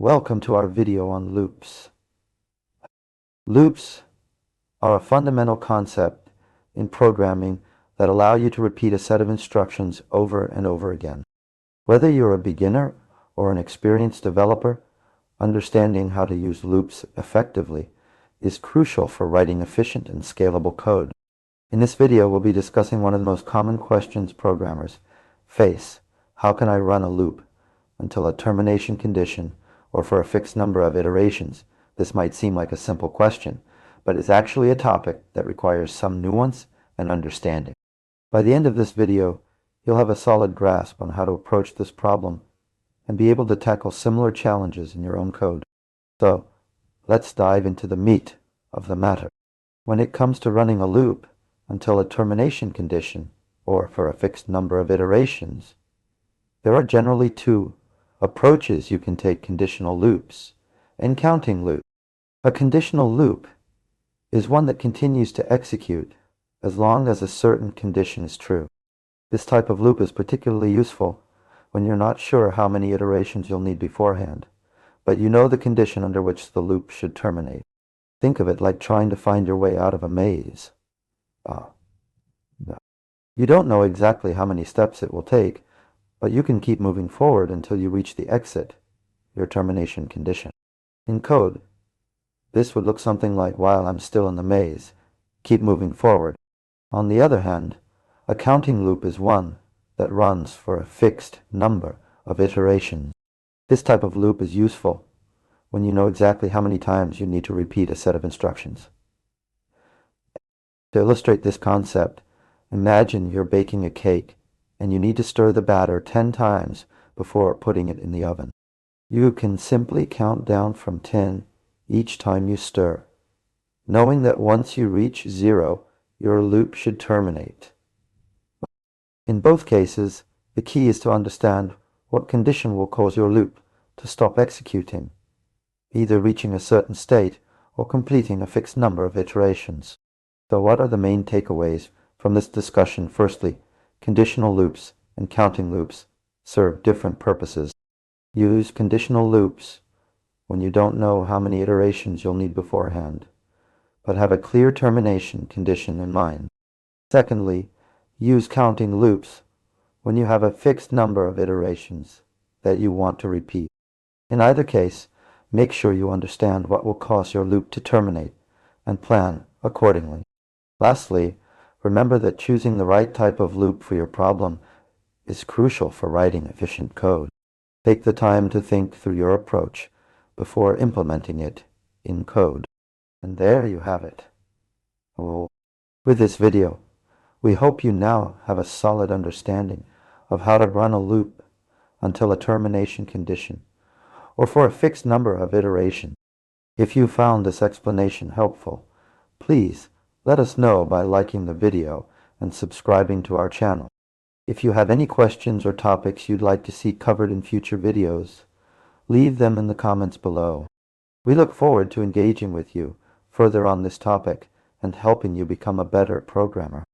Welcome to our video on loops. Loops are a fundamental concept in programming that allow you to repeat a set of instructions over and over again. Whether you're a beginner or an experienced developer, understanding how to use loops effectively is crucial for writing efficient and scalable code. In this video, we'll be discussing one of the most common questions programmers face. How can I run a loop until a termination condition or for a fixed number of iterations? This might seem like a simple question, but it's actually a topic that requires some nuance and understanding. By the end of this video, you'll have a solid grasp on how to approach this problem and be able to tackle similar challenges in your own code. So, let's dive into the meat of the matter. When it comes to running a loop until a termination condition or for a fixed number of iterations, there are generally two approaches you can take: conditional loops and counting loops. A conditional loop is one that continues to execute as long as a certain condition is true. This type of loop is particularly useful when you're not sure how many iterations you'll need beforehand, but you know the condition under which the loop should terminate. Think of it like trying to find your way out of a maze. You don't know exactly how many steps it will take, but you can keep moving forward until you reach the exit, your termination condition. In code, this would look something like, while I'm still in the maze, keep moving forward. On the other hand, a counting loop is one that runs for a fixed number of iterations. This type of loop is useful when you know exactly how many times you need to repeat a set of instructions. To illustrate this concept, imagine you're baking a cake and you need to stir the batter 10 times before putting it in the oven. You can simply count down from 10 each time you stir, knowing that once you reach 0, your loop should terminate. In both cases, the key is to understand what condition will cause your loop to stop executing, either reaching a certain state or completing a fixed number of iterations. So what are the main takeaways from this discussion? Firstly, conditional loops and counting loops serve different purposes. Use conditional loops when you don't know how many iterations you'll need beforehand, but have a clear termination condition in mind. Secondly, use counting loops when you have a fixed number of iterations that you want to repeat. In either case, make sure you understand what will cause your loop to terminate and plan accordingly. Lastly, remember that choosing the right type of loop for your problem is crucial for writing efficient code. Take the time to think through your approach before implementing it in code. And there you have it. With this video, we hope you now have a solid understanding of how to run a loop until a termination condition or for a fixed number of iterations. If you found this explanation helpful, please let us know by liking the video and subscribing to our channel. If you have any questions or topics you'd like to see covered in future videos, leave them in the comments below. We look forward to engaging with you further on this topic and helping you become a better programmer.